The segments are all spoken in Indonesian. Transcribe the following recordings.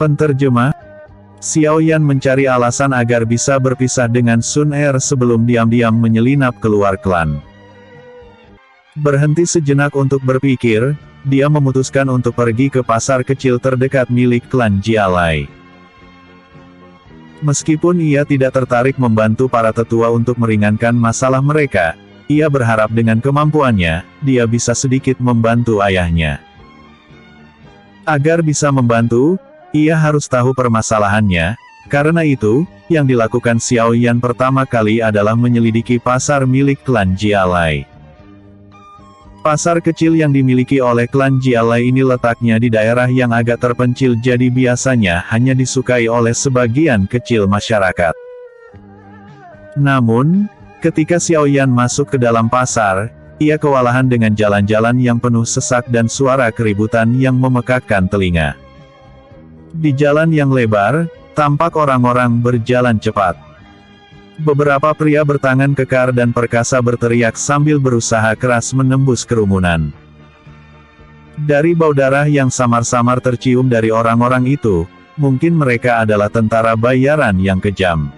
Penterjemah, Xiao Yan mencari alasan agar bisa berpisah dengan Sun Er sebelum diam-diam menyelinap keluar klan. Berhenti sejenak untuk berpikir, dia memutuskan untuk pergi ke pasar kecil terdekat milik klan Jialai. Meskipun ia tidak tertarik membantu para tetua untuk meringankan masalah mereka, ia berharap dengan kemampuannya, dia bisa sedikit membantu ayahnya. Agar bisa membantu, ia harus tahu permasalahannya. Karena itu, yang dilakukan Xiao Yan pertama kali adalah menyelidiki pasar milik klan Jialai. Pasar kecil yang dimiliki oleh klan Jialai ini letaknya di daerah yang agak terpencil, jadi biasanya hanya disukai oleh sebagian kecil masyarakat. Namun, ketika Xiao Yan masuk ke dalam pasar, ia kewalahan dengan jalan-jalan yang penuh sesak dan suara keributan yang memekakkan telinga. Di jalan yang lebar, tampak orang-orang berjalan cepat. Beberapa pria bertangan kekar dan perkasa berteriak sambil berusaha keras menembus kerumunan. Dari bau darah yang samar-samar tercium dari orang-orang itu, mungkin mereka adalah tentara bayaran yang kejam.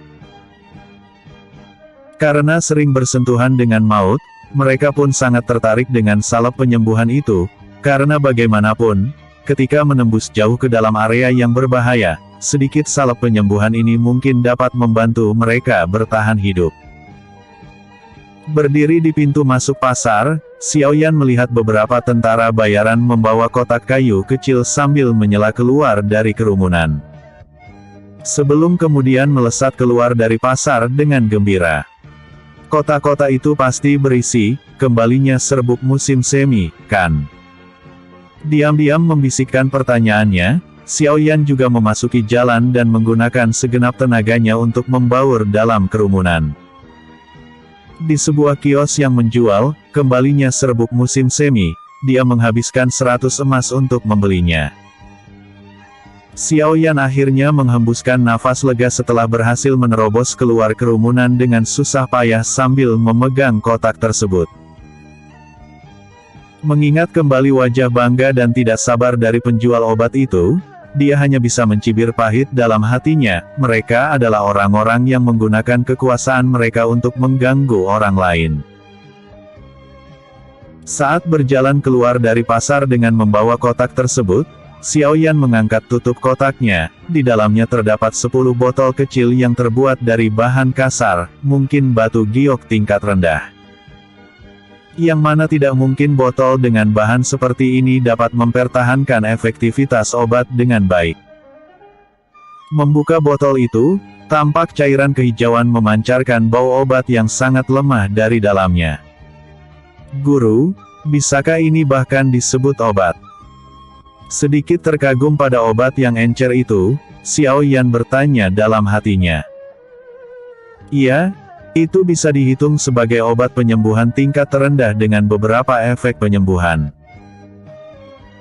Karena sering bersentuhan dengan maut, mereka pun sangat tertarik dengan salep penyembuhan itu, karena bagaimanapun, ketika menembus jauh ke dalam area yang berbahaya, sedikit salep penyembuhan ini mungkin dapat membantu mereka bertahan hidup. Berdiri di pintu masuk pasar, Xiao Yan melihat beberapa tentara bayaran membawa kotak kayu kecil sambil menyela keluar dari kerumunan. Sebelum kemudian melesat keluar dari pasar dengan gembira. Kotak-kotak itu pasti berisi, kembalinya serbuk musim semi, kan? Diam-diam membisikkan pertanyaannya, Xiao Yan juga memasuki jalan dan menggunakan segenap tenaganya untuk membaur dalam kerumunan. Di sebuah kios yang menjual, kembalinya serbuk musim semi, dia menghabiskan 100 emas untuk membelinya. Xiao Yan akhirnya menghembuskan nafas lega setelah berhasil menerobos keluar kerumunan dengan susah payah sambil memegang kotak tersebut. Mengingat kembali wajah bangga dan tidak sabar dari penjual obat itu, dia hanya bisa mencibir pahit dalam hatinya, mereka adalah orang-orang yang menggunakan kekuasaan mereka untuk mengganggu orang lain. Saat berjalan keluar dari pasar dengan membawa kotak tersebut, Xiao Yan mengangkat tutup kotaknya, di dalamnya terdapat 10 botol kecil yang terbuat dari bahan kasar, mungkin batu giok tingkat rendah. Yang mana tidak mungkin botol dengan bahan seperti ini dapat mempertahankan efektivitas obat dengan baik. Membuka botol itu, tampak cairan kehijauan memancarkan bau obat yang sangat lemah dari dalamnya. Guru, bisakah ini bahkan disebut obat? Sedikit terkagum pada obat yang encer itu, Xiao Yan bertanya dalam hatinya. Iya, itu bisa dihitung sebagai obat penyembuhan tingkat terendah dengan beberapa efek penyembuhan.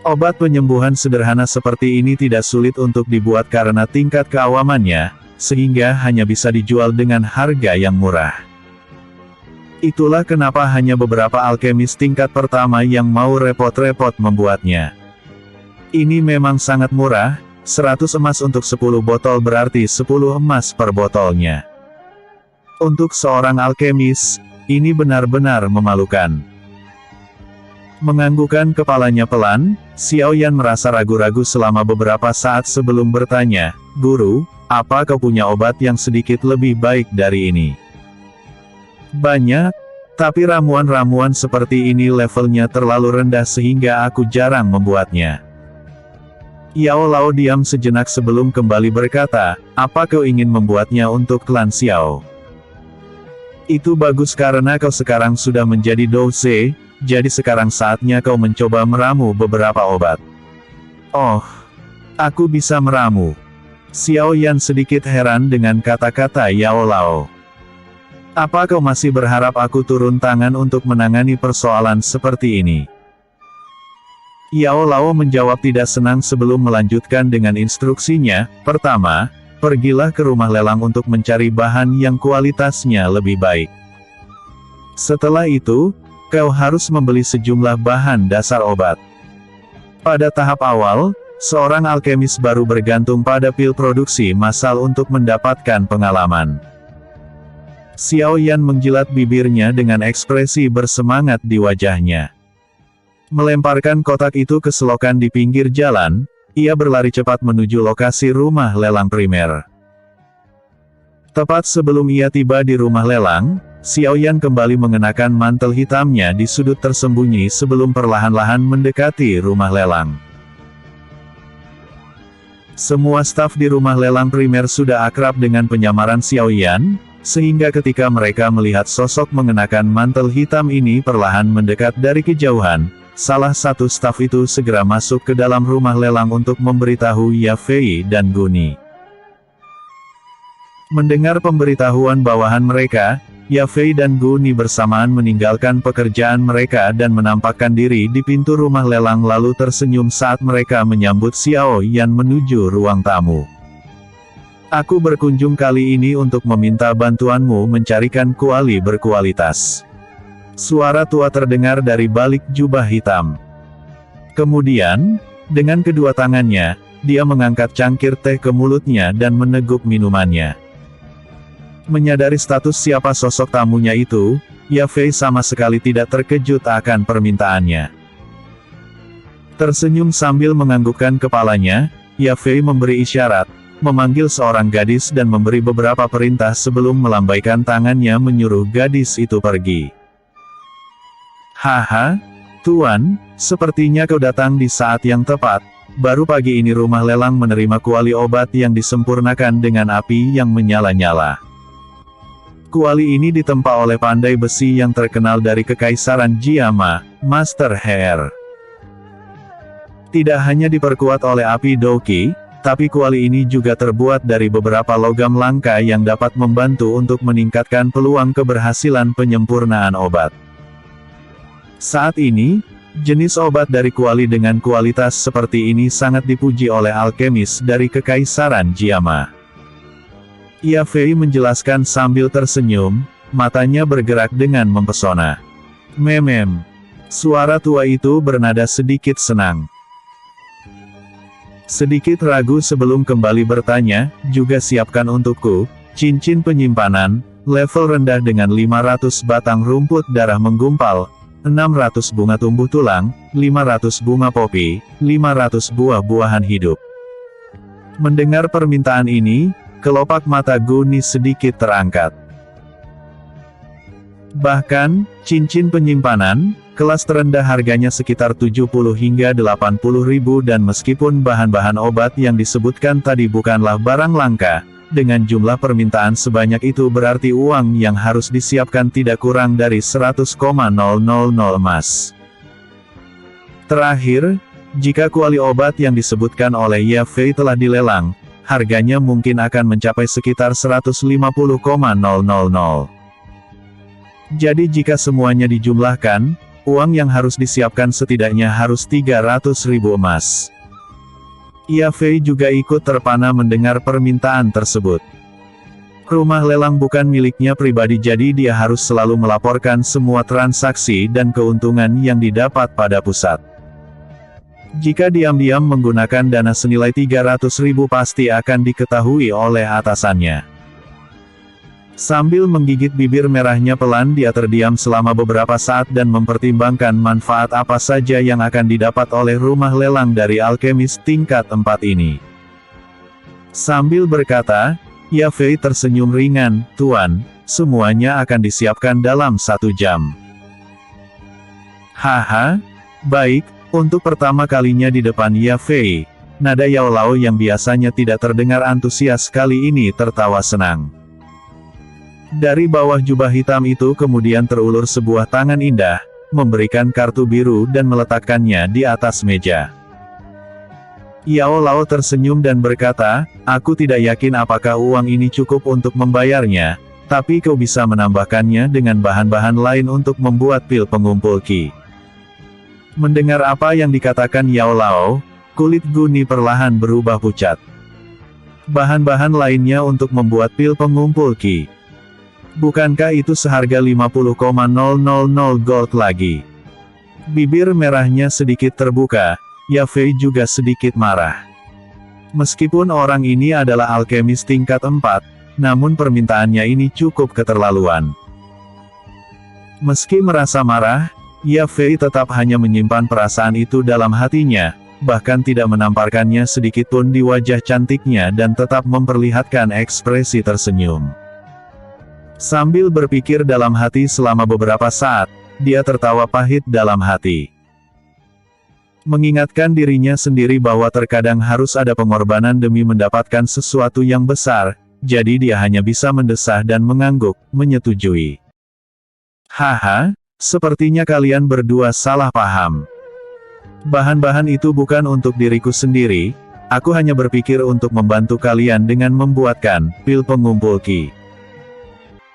Obat penyembuhan sederhana seperti ini tidak sulit untuk dibuat karena tingkat keawamannya, sehingga hanya bisa dijual dengan harga yang murah. Itulah kenapa hanya beberapa alkemis tingkat pertama yang mau repot-repot membuatnya. Ini memang sangat murah, 100 emas untuk 10 botol berarti 10 emas per botolnya. Untuk seorang alkemis, ini benar-benar memalukan. Menganggukkan kepalanya pelan, Xiao Yan merasa ragu-ragu selama beberapa saat sebelum bertanya, "Guru, apa kau punya obat yang sedikit lebih baik dari ini?" "Banyak, tapi ramuan-ramuan seperti ini levelnya terlalu rendah sehingga aku jarang membuatnya." Yao Lao diam sejenak sebelum kembali berkata, "Apa kau ingin membuatnya untuk klan Xiao?" "Itu bagus karena kau sekarang sudah menjadi Douse, jadi sekarang saatnya kau mencoba meramu beberapa obat." "Oh, aku bisa meramu." Xiao Yan sedikit heran dengan kata-kata Yao Lao. "Apa kau masih berharap aku turun tangan untuk menangani persoalan seperti ini?" Yao Lao menjawab tidak senang sebelum melanjutkan dengan instruksinya, "Pertama, pergilah ke rumah lelang untuk mencari bahan yang kualitasnya lebih baik. Setelah itu, kau harus membeli sejumlah bahan dasar obat. Pada tahap awal, seorang alkemis baru bergantung pada pil produksi massal untuk mendapatkan pengalaman. Xiao Yan menjilat bibirnya dengan ekspresi bersemangat di wajahnya. Melemparkan kotak itu ke selokan di pinggir jalan, ia berlari cepat menuju lokasi rumah lelang primer. Tepat sebelum ia tiba di rumah lelang, Xiao Yan kembali mengenakan mantel hitamnya di sudut tersembunyi sebelum perlahan-lahan mendekati rumah lelang. Semua staf di rumah lelang primer sudah akrab dengan penyamaran Xiao Yan, sehingga ketika mereka melihat sosok mengenakan mantel hitam ini perlahan mendekat dari kejauhan, salah satu staf itu segera masuk ke dalam rumah lelang untuk memberitahu Ya Fei dan Guni. Mendengar pemberitahuan bawahan mereka, Ya Fei dan Guni bersamaan meninggalkan pekerjaan mereka dan menampakkan diri di pintu rumah lelang lalu tersenyum saat mereka menyambut Xiao Yan menuju ruang tamu. Aku berkunjung kali ini untuk meminta bantuanmu mencarikan kuali berkualitas. Suara tua terdengar dari balik jubah hitam. Kemudian, dengan kedua tangannya, dia mengangkat cangkir teh ke mulutnya dan meneguk minumannya. Menyadari status siapa sosok tamunya itu, Ya Fei sama sekali tidak terkejut akan permintaannya. Tersenyum sambil menganggukkan kepalanya, Ya Fei memberi isyarat, memanggil seorang gadis dan memberi beberapa perintah sebelum melambaikan tangannya menyuruh gadis itu pergi. Haha, Tuan, sepertinya kau datang di saat yang tepat. Baru pagi ini rumah lelang menerima kuali obat yang disempurnakan dengan api yang menyala-nyala. Kuali ini ditempa oleh pandai besi yang terkenal dari Kekaisaran Jiama, Master Hair. Tidak hanya diperkuat oleh api Douqi, tapi kuali ini juga terbuat dari beberapa logam langka yang dapat membantu untuk meningkatkan peluang keberhasilan penyempurnaan obat. Saat ini, jenis obat dari kuali dengan kualitas seperti ini sangat dipuji oleh alkemis dari Kekaisaran Jiama. Ya Fei menjelaskan sambil tersenyum, matanya bergerak dengan mempesona. Memem. Suara tua itu bernada sedikit senang. Sedikit ragu sebelum kembali bertanya, juga siapkan untukku, cincin penyimpanan, level rendah dengan 500 batang rumput darah menggumpal, 600 bunga tumbuh tulang, 500 bunga popi, 500 buah-buahan hidup. Mendengar permintaan ini, kelopak mata Guni sedikit terangkat. Bahkan, cincin penyimpanan, kelas terendah harganya sekitar 70 hingga 80 ribu dan meskipun bahan-bahan obat yang disebutkan tadi bukanlah barang langka, dengan jumlah permintaan sebanyak itu berarti uang yang harus disiapkan tidak kurang dari 100,000 emas. Terakhir, jika kuali obat yang disebutkan oleh Ya Fei telah dilelang, harganya mungkin akan mencapai sekitar 150,000. Jadi jika semuanya dijumlahkan, uang yang harus disiapkan setidaknya harus 300.000 emas. Ya Fei juga ikut terpana mendengar permintaan tersebut. Rumah lelang bukan miliknya pribadi jadi dia harus selalu melaporkan semua transaksi dan keuntungan yang didapat pada pusat. Jika diam-diam menggunakan dana senilai 300.000 pasti akan diketahui oleh atasannya. Sambil menggigit bibir merahnya pelan dia terdiam selama beberapa saat dan mempertimbangkan manfaat apa saja yang akan didapat oleh rumah lelang dari alkemis tingkat 4 ini. Sambil berkata, Ya Fei tersenyum ringan, Tuan, semuanya akan disiapkan dalam 1 jam. Haha, baik. Untuk pertama kalinya di depan Ya Fei, nada Yao Lao yang biasanya tidak terdengar antusias kali ini tertawa senang. Dari bawah jubah hitam itu kemudian terulur sebuah tangan indah, memberikan kartu biru dan meletakkannya di atas meja. Yao Lao tersenyum dan berkata, aku tidak yakin apakah uang ini cukup untuk membayarnya, tapi kau bisa menambahkannya dengan bahan-bahan lain untuk membuat pil pengumpul ki. Mendengar apa yang dikatakan Yao Lao, kulit Guni perlahan berubah pucat. Bahan-bahan lainnya untuk membuat pil pengumpul ki. Bukankah itu seharga 50,000 gold lagi? Bibir merahnya sedikit terbuka, Ya Fei juga sedikit marah. Meskipun orang ini adalah alkemis tingkat 4, namun permintaannya ini cukup keterlaluan. Meski merasa marah, Ya Fei tetap hanya menyimpan perasaan itu dalam hatinya, bahkan tidak menamparkannya sedikitpun di wajah cantiknya dan tetap memperlihatkan ekspresi tersenyum. Sambil berpikir dalam hati selama beberapa saat, dia tertawa pahit dalam hati. Mengingatkan dirinya sendiri bahwa terkadang harus ada pengorbanan demi mendapatkan sesuatu yang besar, jadi dia hanya bisa mendesah dan mengangguk, menyetujui. Haha, sepertinya kalian berdua salah paham. Bahan-bahan itu bukan untuk diriku sendiri, aku hanya berpikir untuk membantu kalian dengan membuatkan pil pengumpul ki.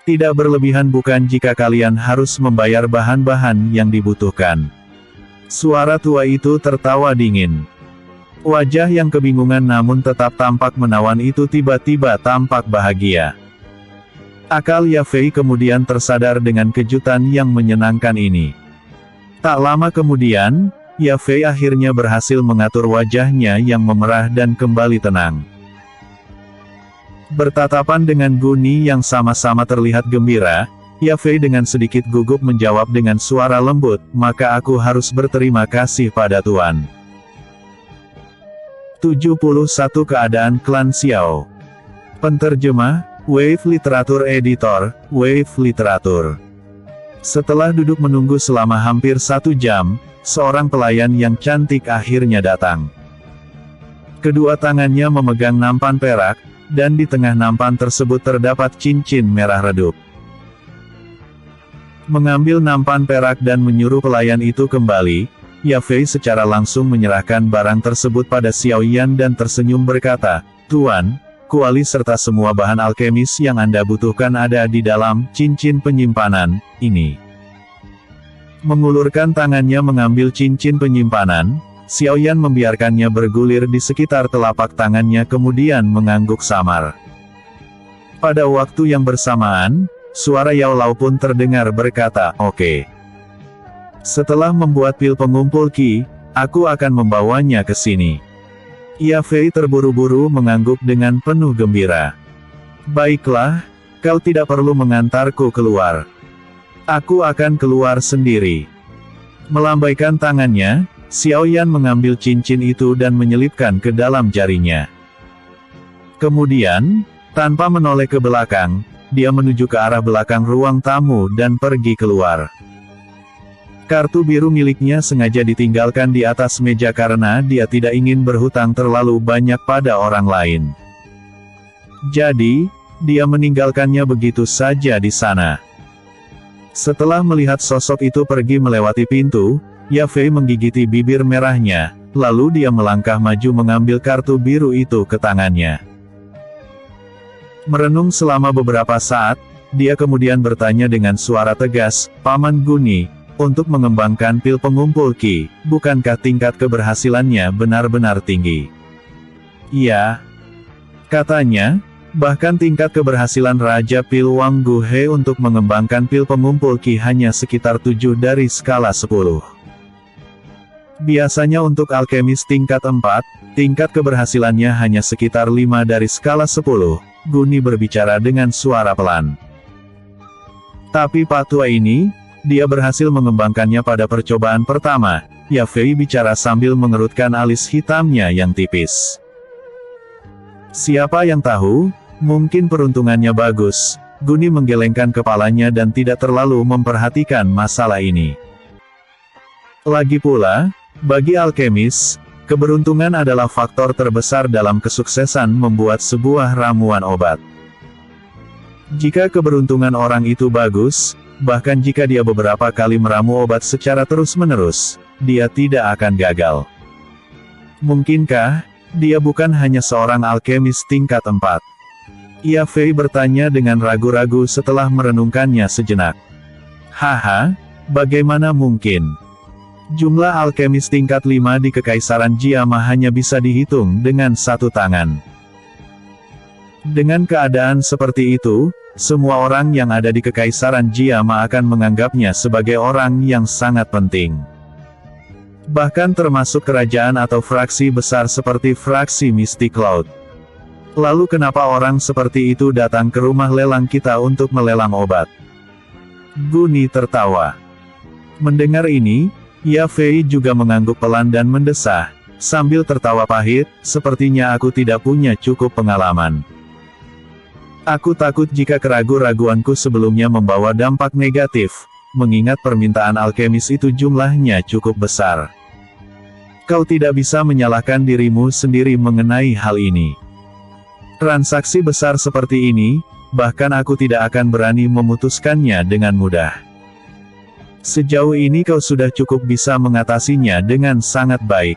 Tidak berlebihan bukan jika kalian harus membayar bahan-bahan yang dibutuhkan. Suara tua itu tertawa dingin. Wajah yang kebingungan namun tetap tampak menawan itu tiba-tiba tampak bahagia. Akal Ya Fei kemudian tersadar dengan kejutan yang menyenangkan ini. Tak lama kemudian, Ya Fei akhirnya berhasil mengatur wajahnya yang memerah dan kembali tenang. Bertatapan dengan Guni yang sama-sama terlihat gembira, Ya Fei dengan sedikit gugup menjawab dengan suara lembut, maka aku harus berterima kasih pada Tuan. 71 Keadaan Klan Xiao. Penterjemah, Wave Literatur Editor, Wave Literatur. Setelah duduk menunggu selama hampir 1 jam, seorang pelayan yang cantik akhirnya datang. Kedua tangannya memegang nampan perak, dan di tengah nampan tersebut terdapat cincin merah redup. Mengambil nampan perak dan menyuruh pelayan itu kembali, Ya Fei secara langsung menyerahkan barang tersebut pada Xiao Yan dan tersenyum berkata, Tuan, kuali serta semua bahan alkemis yang Anda butuhkan ada di dalam cincin penyimpanan ini. Mengulurkan tangannya mengambil cincin penyimpanan, Xiao Yan membiarkannya bergulir di sekitar telapak tangannya kemudian mengangguk samar. Pada waktu yang bersamaan, suara Yao Lao pun terdengar berkata, oke. Setelah membuat pil pengumpul ki, aku akan membawanya ke sini. Ya Fei terburu-buru mengangguk dengan penuh gembira. Baiklah, kau tidak perlu mengantarku keluar. Aku akan keluar sendiri. Melambaikan tangannya, Xiao Yan mengambil cincin itu dan menyelipkan ke dalam jarinya. Kemudian, tanpa menoleh ke belakang, dia menuju ke arah belakang ruang tamu dan pergi keluar. Kartu biru miliknya sengaja ditinggalkan di atas meja karena dia tidak ingin berhutang terlalu banyak pada orang lain. Jadi, dia meninggalkannya begitu saja di sana. Setelah melihat sosok itu pergi melewati pintu, Ya Fei menggigiti bibir merahnya, lalu dia melangkah maju mengambil kartu biru itu ke tangannya. Merenung selama beberapa saat, dia kemudian bertanya dengan suara tegas, Paman Guni, untuk mengembangkan pil pengumpul ki, bukankah tingkat keberhasilannya benar-benar tinggi? Iya, katanya, bahkan tingkat keberhasilan Raja Pil Wang Guhe untuk mengembangkan pil pengumpul ki hanya sekitar 7 dari skala 10. Biasanya untuk alkemis tingkat 4, tingkat keberhasilannya hanya sekitar 5 dari skala 10. Guni berbicara dengan suara pelan. Tapi Pak Tua ini, dia berhasil mengembangkannya pada percobaan pertama. Ya Fei bicara sambil mengerutkan alis hitamnya yang tipis. Siapa yang tahu, mungkin peruntungannya bagus. Guni menggelengkan kepalanya dan tidak terlalu memperhatikan masalah ini. Lagi pula, bagi alkemis, keberuntungan adalah faktor terbesar dalam kesuksesan membuat sebuah ramuan obat. Jika keberuntungan orang itu bagus, bahkan jika dia beberapa kali meramu obat secara terus-menerus, dia tidak akan gagal. Mungkinkah dia bukan hanya seorang alkemis tingkat 4? Ya Fei bertanya dengan ragu-ragu setelah merenungkannya sejenak. Haha, bagaimana mungkin? Jumlah alkemis tingkat 5 di Kekaisaran Jiama hanya bisa dihitung dengan satu tangan. Dengan keadaan seperti itu, semua orang yang ada di Kekaisaran Jiama akan menganggapnya sebagai orang yang sangat penting. Bahkan termasuk kerajaan atau fraksi besar seperti fraksi Mystic Cloud. Lalu kenapa orang seperti itu datang ke rumah lelang kita untuk melelang obat? Guni tertawa. Mendengar ini, Ya Fei juga mengangguk pelan dan mendesah, sambil tertawa pahit, sepertinya aku tidak punya cukup pengalaman. Aku takut jika keraguan-raguanku sebelumnya membawa dampak negatif, mengingat permintaan alkemis itu jumlahnya cukup besar. Kau tidak bisa menyalahkan dirimu sendiri mengenai hal ini. Transaksi besar seperti ini, bahkan aku tidak akan berani memutuskannya dengan mudah. Sejauh ini kau sudah cukup bisa mengatasinya dengan sangat baik.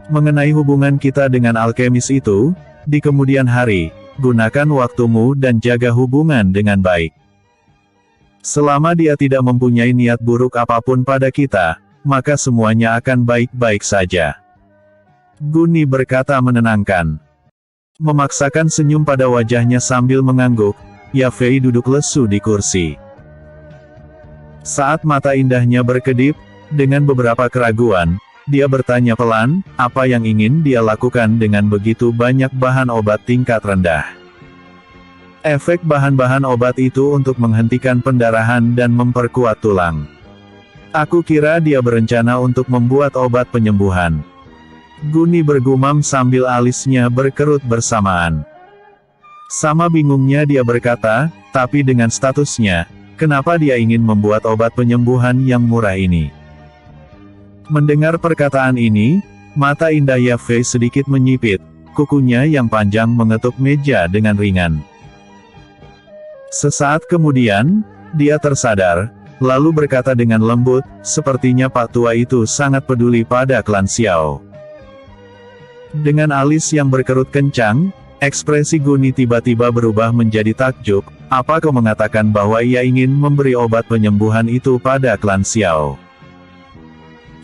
Mengenai hubungan kita dengan alkemis itu, di kemudian hari, gunakan waktumu dan jaga hubungan dengan baik. Selama dia tidak mempunyai niat buruk apapun pada kita, maka semuanya akan baik-baik saja. Guni berkata menenangkan. Memaksakan senyum pada wajahnya sambil mengangguk, Ya Fei duduk lesu di kursi. Saat mata indahnya berkedip, dengan beberapa keraguan, dia bertanya pelan, apa yang ingin dia lakukan dengan begitu banyak bahan obat tingkat rendah. Efek bahan-bahan obat itu untuk menghentikan pendarahan dan memperkuat tulang. Aku kira dia berencana untuk membuat obat penyembuhan. Guni bergumam sambil alisnya berkerut bersamaan. Sama bingungnya dia berkata, tapi dengan statusnya, kenapa dia ingin membuat obat penyembuhan yang murah ini? Mendengar perkataan ini, mata indah Ya Fei sedikit menyipit, kukunya yang panjang mengetuk meja dengan ringan. Sesaat kemudian, dia tersadar, lalu berkata dengan lembut, sepertinya Pak Tua itu sangat peduli pada klan Xiao. Dengan alis yang berkerut kencang, ekspresi Guni tiba-tiba berubah menjadi takjub, apa kau mengatakan bahwa ia ingin memberi obat penyembuhan itu pada klan Xiao?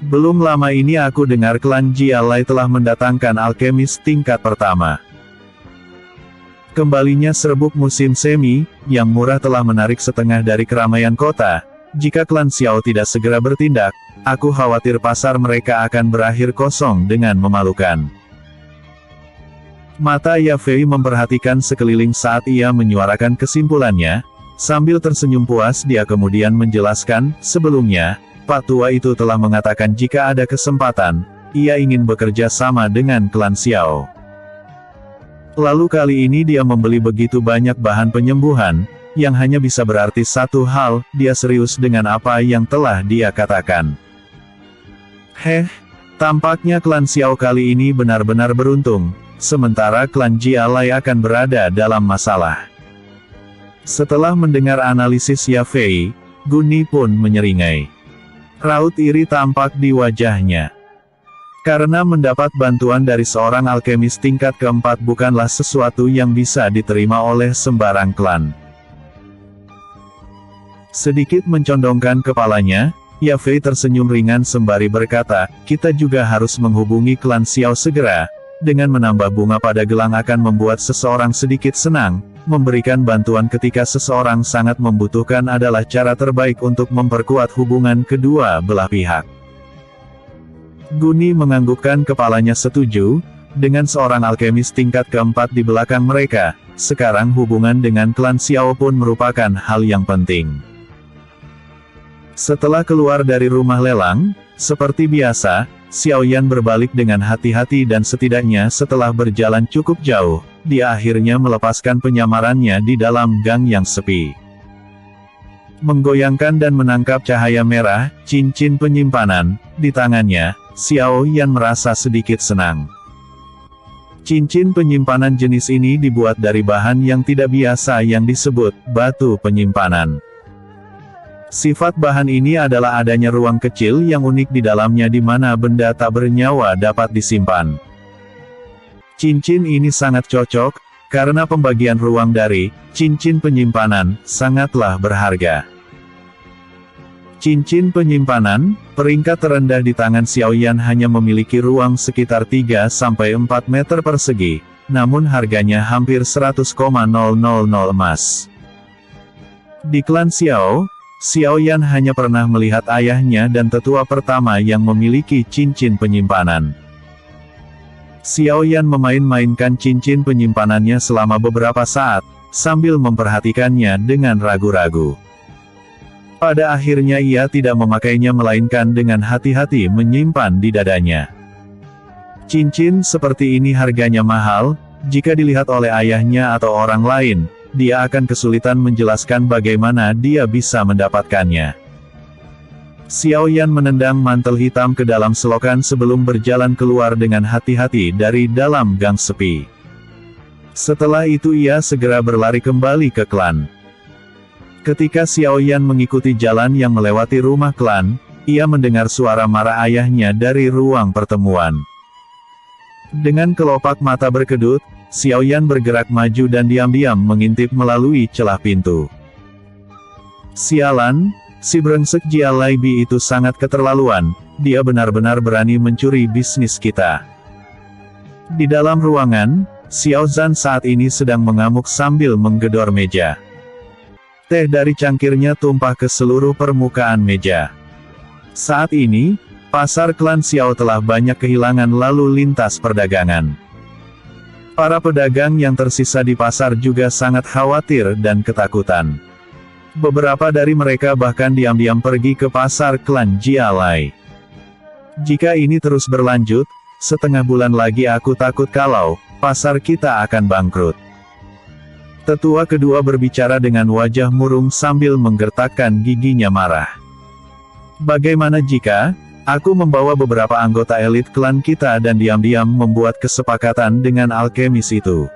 Belum lama ini aku dengar klan Jialai telah mendatangkan alkemis tingkat pertama. Kembalinya serbuk musim semi, yang murah telah menarik setengah dari keramaian kota. Jika klan Xiao tidak segera bertindak, aku khawatir pasar mereka akan berakhir kosong dengan memalukan. Mata Ya Fei memperhatikan sekeliling saat ia menyuarakan kesimpulannya, sambil tersenyum puas dia kemudian menjelaskan, sebelumnya, Pak Tua itu telah mengatakan jika ada kesempatan, ia ingin bekerja sama dengan klan Xiao. Lalu kali ini dia membeli begitu banyak bahan penyembuhan, yang hanya bisa berarti satu hal, dia serius dengan apa yang telah dia katakan. Tampaknya klan Xiao kali ini benar-benar beruntung. Sementara klan Jialai akan berada dalam masalah. Setelah mendengar analisis Ya Fei, Guni pun menyeringai. Raut iri tampak di wajahnya. Karena mendapat bantuan dari seorang alkemis tingkat keempat bukanlah sesuatu yang bisa diterima oleh sembarang klan. Sedikit mencondongkan kepalanya, Ya Fei tersenyum ringan sembari berkata, kita juga harus menghubungi klan Xiao segera. Dengan menambah bunga pada gelang akan membuat seseorang sedikit senang, memberikan bantuan ketika seseorang sangat membutuhkan adalah cara terbaik untuk memperkuat hubungan kedua belah pihak. Guni menganggukkan kepalanya setuju, dengan seorang alkemis tingkat keempat di belakang mereka, sekarang hubungan dengan klan Xiao pun merupakan hal yang penting. Setelah keluar dari rumah lelang, seperti biasa, Xiao Yan berbalik dengan hati-hati dan setidaknya setelah berjalan cukup jauh, dia akhirnya melepaskan penyamarannya di dalam gang yang sepi. Menggoyangkan dan menangkap cahaya merah, cincin penyimpanan, di tangannya, Xiao Yan merasa sedikit senang. Cincin penyimpanan jenis ini dibuat dari bahan yang tidak biasa yang disebut batu penyimpanan. Sifat bahan ini adalah adanya ruang kecil yang unik di dalamnya di mana benda tak bernyawa dapat disimpan. Cincin ini sangat cocok, karena pembagian ruang dari cincin penyimpanan sangatlah berharga. Cincin penyimpanan, peringkat terendah di tangan Xiao Yan hanya memiliki ruang sekitar 3-4 meter persegi, namun harganya hampir 100,000 emas. Di klan Xiao, Xiao Yan hanya pernah melihat ayahnya dan tetua pertama yang memiliki cincin penyimpanan. Xiao Yan memain-mainkan cincin penyimpanannya selama beberapa saat, sambil memperhatikannya dengan ragu-ragu. Pada akhirnya ia tidak memakainya melainkan dengan hati-hati menyimpan di dadanya. Cincin seperti ini harganya mahal, jika dilihat oleh ayahnya atau orang lain, dia akan kesulitan menjelaskan bagaimana dia bisa mendapatkannya. Xiao Yan menendang mantel hitam ke dalam selokan sebelum berjalan keluar dengan hati-hati dari dalam gang sepi. Setelah itu ia segera berlari kembali ke klan. Ketika Xiao Yan mengikuti jalan yang melewati rumah klan, ia mendengar suara marah ayahnya dari ruang pertemuan. Dengan kelopak mata berkedut, Xiao Yan bergerak maju dan diam-diam mengintip melalui celah pintu. Sialan, si brengsek Jia Lai Bi itu sangat keterlaluan, dia benar-benar berani mencuri bisnis kita. Di dalam ruangan, Xiao Zhan saat ini sedang mengamuk sambil menggedor meja. Teh dari cangkirnya tumpah ke seluruh permukaan meja. Saat ini, pasar klan Xiao telah banyak kehilangan lalu lintas perdagangan. Para pedagang yang tersisa di pasar juga sangat khawatir dan ketakutan. Beberapa dari mereka bahkan diam-diam pergi ke pasar klan Jia Lai. Jika ini terus berlanjut, setengah bulan lagi aku takut kalau pasar kita akan bangkrut. Tetua kedua berbicara dengan wajah murung sambil menggertakkan giginya marah. Bagaimana jika aku membawa beberapa anggota elit klan kita dan diam-diam membuat kesepakatan dengan alkemis itu?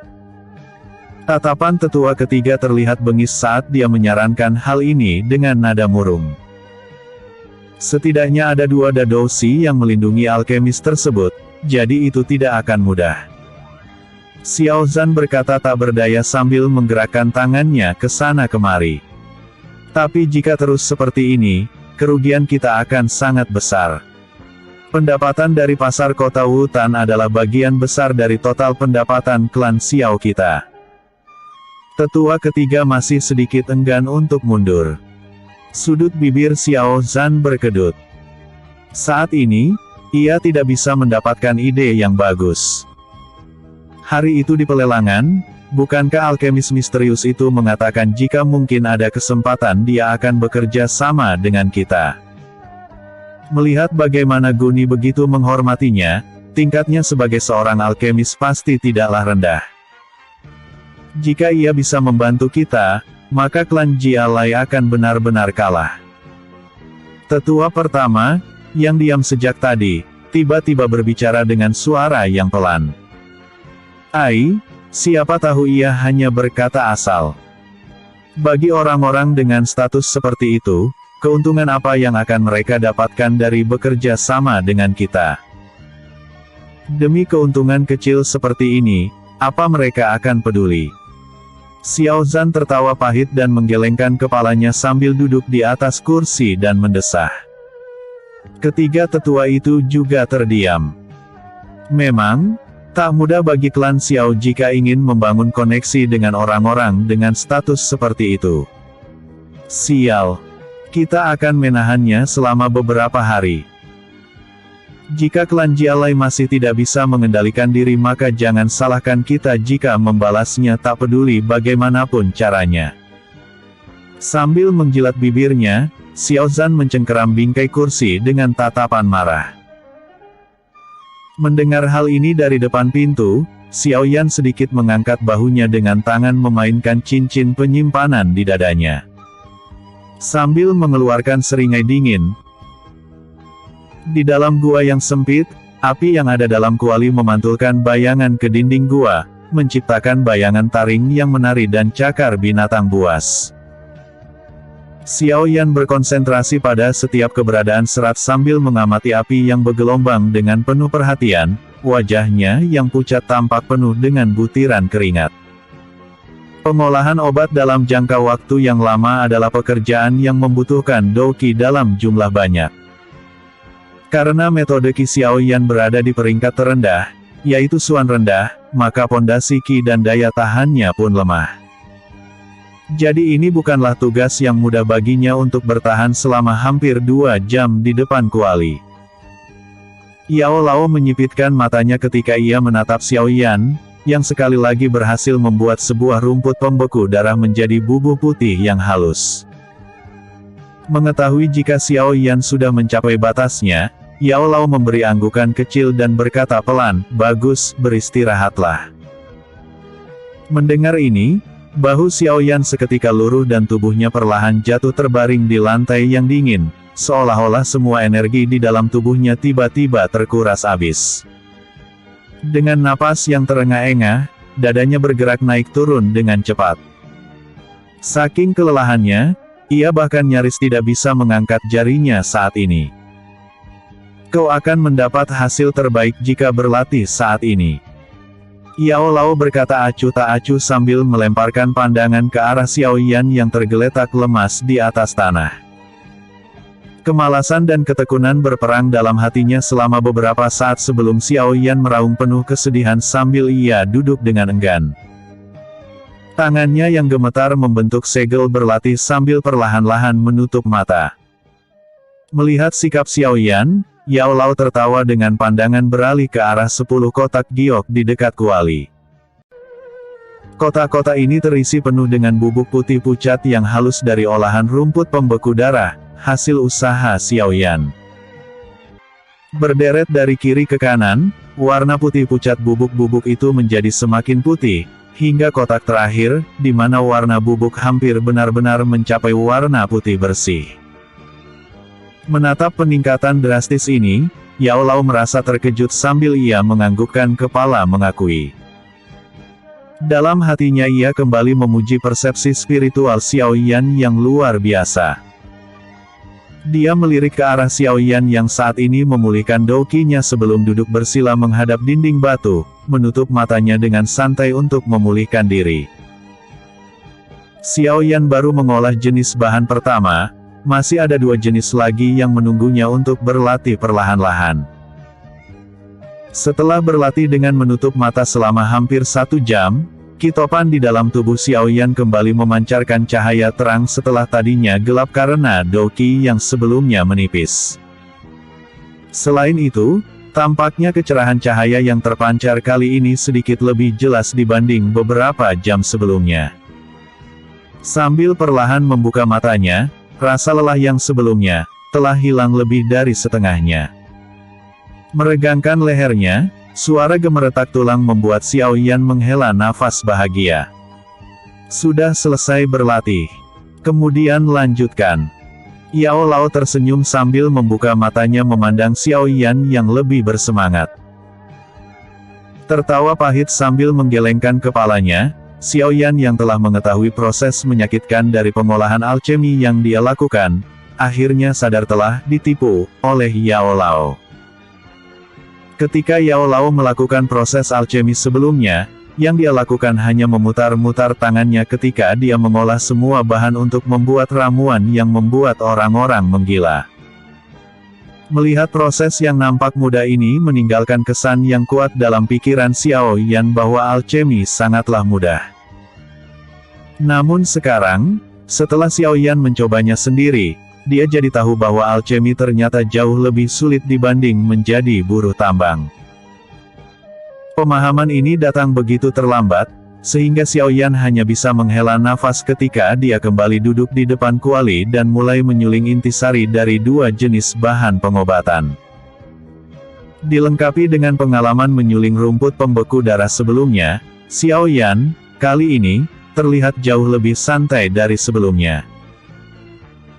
Tatapan tetua ketiga terlihat bengis saat dia menyarankan hal ini dengan nada murung. Setidaknya ada 2 dadoushi yang melindungi alkemis tersebut, jadi itu tidak akan mudah. Xiao Zhan berkata tak berdaya sambil menggerakkan tangannya ke sana kemari. Tapi jika terus seperti ini, kerugian kita akan sangat besar. Pendapatan dari pasar kota Wutan adalah bagian besar dari total pendapatan klan Xiao kita. Tetua ketiga masih sedikit enggan untuk mundur. Sudut bibir Xiao Zhan berkedut. Saat ini, ia tidak bisa mendapatkan ide yang bagus. Hari itu di pelelangan, bukankah alkemis misterius itu mengatakan jika mungkin ada kesempatan dia akan bekerja sama dengan kita? Melihat bagaimana Guni begitu menghormatinya, tingkatnya sebagai seorang alkemis pasti tidaklah rendah. Jika ia bisa membantu kita, maka klan Jia Lai akan benar-benar kalah. Tetua pertama, yang diam sejak tadi, tiba-tiba berbicara dengan suara yang pelan. Siapa tahu ia hanya berkata asal. Bagi orang-orang dengan status seperti itu, keuntungan apa yang akan mereka dapatkan dari bekerja sama dengan kita? Demi keuntungan kecil seperti ini, apa mereka akan peduli? Xiao Zhan tertawa pahit dan menggelengkan kepalanya sambil duduk di atas kursi dan mendesah. Ketiga tetua itu juga terdiam. Memang, tak mudah bagi klan Xiao jika ingin membangun koneksi dengan orang-orang dengan status seperti itu. Sial. Kita akan menahannya selama beberapa hari. Jika klan Jia Lai masih tidak bisa mengendalikan diri maka jangan salahkan kita jika membalasnya tak peduli bagaimanapun caranya. Sambil menjilat bibirnya, Xiao Zhan mencengkeram bingkai kursi dengan tatapan marah. Mendengar hal ini dari depan pintu, Xiao Yan sedikit mengangkat bahunya dengan tangan memainkan cincin penyimpanan di dadanya. Sambil mengeluarkan seringai dingin, di dalam gua yang sempit, api yang ada dalam kuali memantulkan bayangan ke dinding gua, menciptakan bayangan taring yang menari dan cakar binatang buas. Xiao Yan berkonsentrasi pada setiap keberadaan serat sambil mengamati api yang bergelombang dengan penuh perhatian, wajahnya yang pucat tampak penuh dengan butiran keringat. Pengolahan obat dalam jangka waktu yang lama adalah pekerjaan yang membutuhkan doki dalam jumlah banyak. Karena metode Qi Xiao Yan berada di peringkat terendah, yaitu Suan rendah, maka pondasi Qi dan daya tahannya pun lemah. Jadi ini bukanlah tugas yang mudah baginya untuk bertahan selama hampir 2 jam di depan kuali. Yao Lao menyipitkan matanya ketika ia menatap Xiao Yan, yang sekali lagi berhasil membuat sebuah rumput pembeku darah menjadi bubuk putih yang halus. Mengetahui jika Xiao Yan sudah mencapai batasnya, Yao Lao memberi anggukan kecil dan berkata pelan, "Bagus, beristirahatlah." Mendengar ini, bahu Xiao Yan seketika luruh dan tubuhnya perlahan jatuh terbaring di lantai yang dingin, seolah-olah semua energi di dalam tubuhnya tiba-tiba terkuras habis. Dengan napas yang terengah-engah, dadanya bergerak naik turun dengan cepat. Saking kelelahannya, ia bahkan nyaris tidak bisa mengangkat jarinya saat ini. "Kau akan mendapat hasil terbaik jika berlatih saat ini," Yao Lao berkata acuh tak acuh sambil melemparkan pandangan ke arah Xiao Yan yang tergeletak lemas di atas tanah. Kemalasan dan ketekunan berperang dalam hatinya selama beberapa saat sebelum Xiao Yan meraung penuh kesedihan sambil ia duduk dengan enggan. Tangannya yang gemetar membentuk segel berlatih sambil perlahan-lahan menutup mata. Melihat sikap Xiao Yan, Yao Lao tertawa dengan pandangan beralih ke arah 10 kotak giok di dekat kuali. Kotak-kotak ini terisi penuh dengan bubuk putih pucat yang halus dari olahan rumput pembeku darah, hasil usaha Xiao Yan. Berderet dari kiri ke kanan, warna putih pucat bubuk-bubuk itu menjadi semakin putih, hingga kotak terakhir, di mana warna bubuk hampir benar-benar mencapai warna putih bersih. Menatap peningkatan drastis ini, Yao Lao merasa terkejut sambil ia menganggukkan kepala mengakui. Dalam hatinya ia kembali memuji persepsi spiritual Xiao Yan yang luar biasa. Dia melirik ke arah Xiao Yan yang saat ini memulihkan douqinya sebelum duduk bersila menghadap dinding batu, menutup matanya dengan santai untuk memulihkan diri. Xiao Yan baru mengolah jenis bahan pertama, masih ada 2 jenis lagi yang menunggunya untuk berlatih perlahan-lahan. Setelah berlatih dengan menutup mata selama hampir 1 jam, kitopan di dalam tubuh Xiao Yan kembali memancarkan cahaya terang setelah tadinya gelap karena douqi yang sebelumnya menipis. Selain itu, tampaknya kecerahan cahaya yang terpancar kali ini sedikit lebih jelas dibanding beberapa jam sebelumnya. Sambil perlahan membuka matanya, rasa lelah yang sebelumnya telah hilang lebih dari setengahnya. Meregangkan lehernya, suara gemeretak tulang membuat Xiao Yan menghela nafas bahagia. "Sudah selesai berlatih. Kemudian lanjutkan." Yao Lao tersenyum sambil membuka matanya memandang Xiao Yan yang lebih bersemangat. Tertawa pahit sambil menggelengkan kepalanya, Xiao Yan yang telah mengetahui proses menyakitkan dari pengolahan alchemy yang dia lakukan, akhirnya sadar telah ditipu oleh Yao Lao. Ketika Yao Lao melakukan proses alchemy sebelumnya, yang dia lakukan hanya memutar-mutar tangannya ketika dia mengolah semua bahan untuk membuat ramuan yang membuat orang-orang menggila. Melihat proses yang nampak mudah ini meninggalkan kesan yang kuat dalam pikiran Xiao Yan bahwa alchemy sangatlah mudah. Namun sekarang, setelah Xiao Yan mencobanya sendiri, dia jadi tahu bahwa alchemy ternyata jauh lebih sulit dibanding menjadi buruh tambang. Pemahaman ini datang begitu terlambat, sehingga Xiao Yan hanya bisa menghela nafas ketika dia kembali duduk di depan kuali dan mulai menyuling intisari dari 2 jenis bahan pengobatan. Dilengkapi dengan pengalaman menyuling rumput pembeku darah sebelumnya, Xiao Yan, kali ini, terlihat jauh lebih santai dari sebelumnya.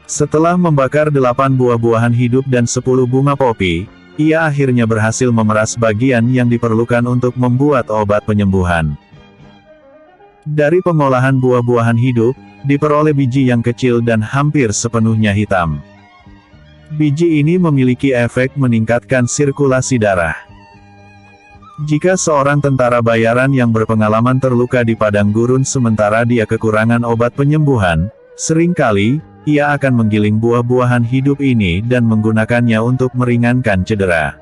Setelah membakar 8 buah-buahan hidup dan 10 bunga popi, ia akhirnya berhasil memeras bagian yang diperlukan untuk membuat obat penyembuhan. Dari pengolahan buah-buahan hidup, diperoleh biji yang kecil dan hampir sepenuhnya hitam. Biji ini memiliki efek meningkatkan sirkulasi darah. Jika seorang tentara bayaran yang berpengalaman terluka di padang gurun sementara dia kekurangan obat penyembuhan, seringkali, ia akan menggiling buah-buahan hidup ini dan menggunakannya untuk meringankan cedera.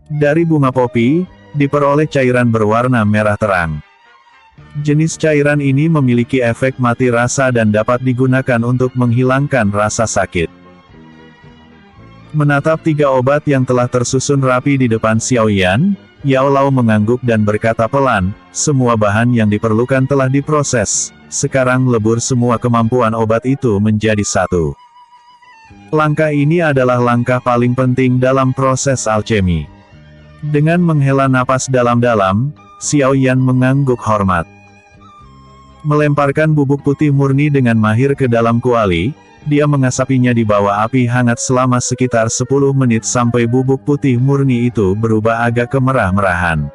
Dari bunga popi, diperoleh cairan berwarna merah terang. Jenis cairan ini memiliki efek mati rasa dan dapat digunakan untuk menghilangkan rasa sakit. Menatap 3 obat yang telah tersusun rapi di depan Xiaoyan, Yao Lao mengangguk dan berkata pelan, semua bahan yang diperlukan telah diproses, sekarang lebur semua kemampuan obat itu menjadi satu. Langkah ini adalah langkah paling penting dalam proses alchemy. Dengan menghela napas dalam-dalam, Xiaoyan mengangguk hormat. Melemparkan bubuk putih murni dengan mahir ke dalam kuali, dia mengasapinya di bawah api hangat selama sekitar 10 menit sampai bubuk putih murni itu berubah agak kemerah-merahan.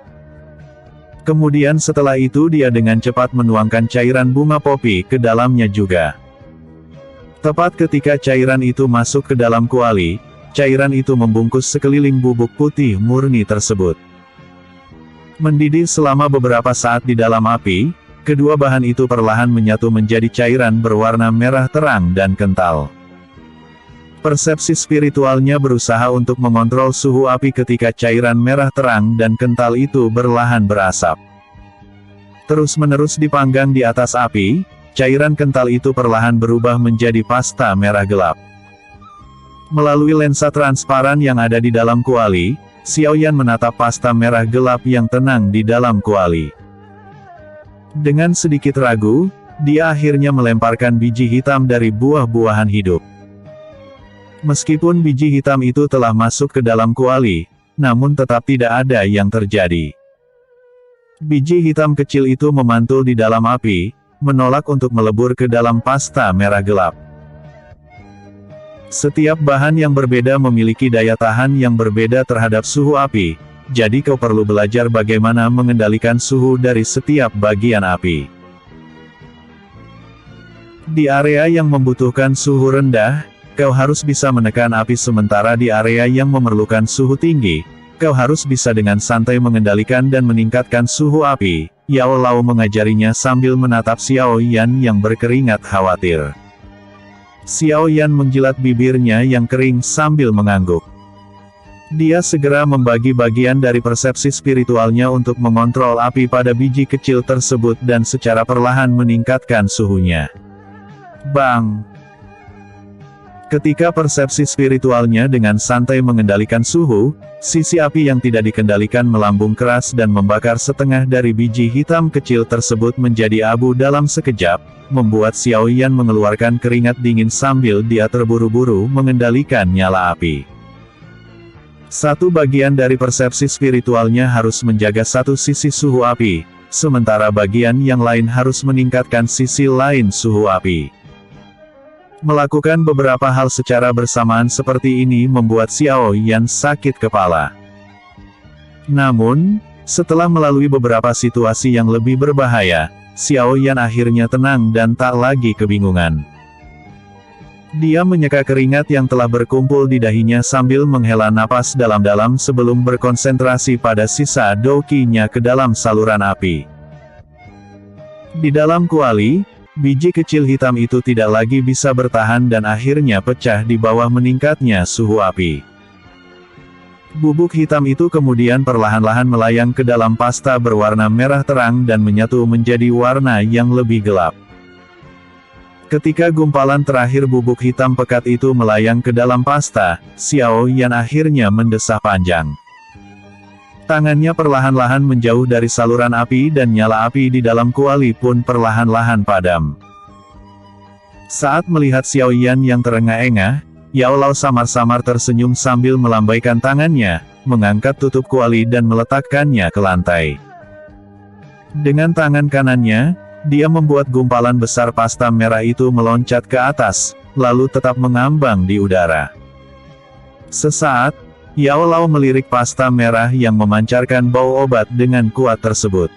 Kemudian setelah itu dia dengan cepat menuangkan cairan bunga popi ke dalamnya juga. Tepat ketika cairan itu masuk ke dalam kuali, cairan itu membungkus sekeliling bubuk putih murni tersebut. Mendidih selama beberapa saat di dalam api, kedua bahan itu perlahan menyatu menjadi cairan berwarna merah terang dan kental. Persepsi spiritualnya berusaha untuk mengontrol suhu api ketika cairan merah terang dan kental itu berlahan berasap. Terus-menerus dipanggang di atas api, cairan kental itu perlahan berubah menjadi pasta merah gelap. Melalui lensa transparan yang ada di dalam kuali, Xiaoyan menatap pasta merah gelap yang tenang di dalam kuali. Dengan sedikit ragu, dia akhirnya melemparkan biji hitam dari buah-buahan hidup. Meskipun biji hitam itu telah masuk ke dalam kuali, namun tetap tidak ada yang terjadi. Biji hitam kecil itu memantul di dalam api, menolak untuk melebur ke dalam pasta merah gelap. Setiap bahan yang berbeda memiliki daya tahan yang berbeda terhadap suhu api. Jadi kau perlu belajar bagaimana mengendalikan suhu dari setiap bagian api. Di area yang membutuhkan suhu rendah, kau harus bisa menekan api sementara di area yang memerlukan suhu tinggi, kau harus bisa dengan santai mengendalikan dan meningkatkan suhu api. Yao Lao mengajarinya sambil menatap Xiaoyan yang berkeringat khawatir. Xiaoyan menjilat bibirnya yang kering sambil mengangguk. Dia segera membagi bagian dari persepsi spiritualnya untuk mengontrol api pada biji kecil tersebut dan secara perlahan meningkatkan suhunya. Bang! Ketika persepsi spiritualnya dengan santai mengendalikan suhu, sisi api yang tidak dikendalikan melambung keras dan membakar setengah dari biji hitam kecil tersebut menjadi abu dalam sekejap, membuat Xiaoyan mengeluarkan keringat dingin sambil dia terburu-buru mengendalikan nyala api. Satu bagian dari persepsi spiritualnya harus menjaga satu sisi suhu api, sementara bagian yang lain harus meningkatkan sisi lain suhu api. Melakukan beberapa hal secara bersamaan seperti ini membuat Xiaoyan sakit kepala. Namun, setelah melalui beberapa situasi yang lebih berbahaya, Xiaoyan akhirnya tenang dan tak lagi kebingungan. Dia menyeka keringat yang telah berkumpul di dahinya sambil menghela napas dalam-dalam sebelum berkonsentrasi pada sisa doki-nya ke dalam saluran api. Di dalam kuali, biji kecil hitam itu tidak lagi bisa bertahan dan akhirnya pecah di bawah meningkatnya suhu api. Bubuk hitam itu kemudian perlahan-lahan melayang ke dalam pasta berwarna merah terang dan menyatu menjadi warna yang lebih gelap. Ketika gumpalan terakhir bubuk hitam pekat itu melayang ke dalam pasta, Xiaoyan akhirnya mendesah panjang. Tangannya perlahan-lahan menjauh dari saluran api dan nyala api di dalam kuali pun perlahan-lahan padam. Saat melihat Xiaoyan yang terengah-engah, Yao Lao samar-samar tersenyum sambil melambaikan tangannya, mengangkat tutup kuali dan meletakkannya ke lantai. Dengan tangan kanannya, dia membuat gumpalan besar pasta merah itu meloncat ke atas, lalu tetap mengambang di udara. Sesaat, Yao Lao melirik pasta merah yang memancarkan bau obat dengan kuat tersebut.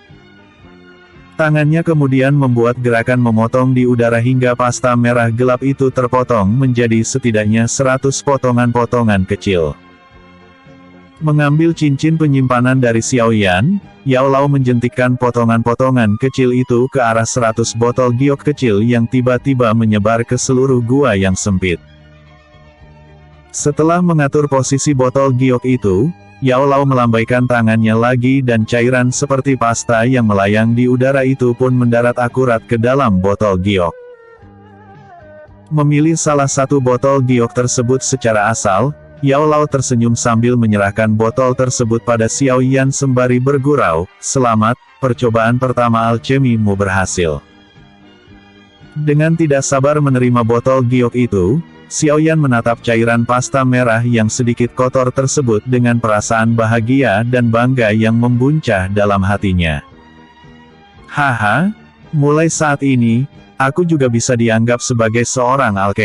Tangannya kemudian membuat gerakan memotong di udara hingga pasta merah gelap itu terpotong menjadi setidaknya 100 potongan-potongan kecil. Mengambil cincin penyimpanan dari Xiaoyan, Yao Lao menjentikkan potongan-potongan kecil itu ke arah 100 botol giok kecil yang tiba-tiba menyebar ke seluruh gua yang sempit. Setelah mengatur posisi botol giok itu, Yao Lao melambaikan tangannya lagi dan cairan seperti pasta yang melayang di udara itu pun mendarat akurat ke dalam botol giok. Memilih salah satu botol giok tersebut secara asal, Yao Lao tersenyum sambil menyerahkan botol tersebut pada Xiao Yan sembari bergurau, "Selamat, percobaan pertama alchemimu berhasil." Dengan tidak sabar menerima botol giok itu, Xiao Yan menatap cairan pasta merah yang sedikit kotor tersebut dengan perasaan bahagia dan bangga yang membuncah dalam hatinya. "Haha, mulai saat ini, aku juga bisa dianggap sebagai seorang alchemist."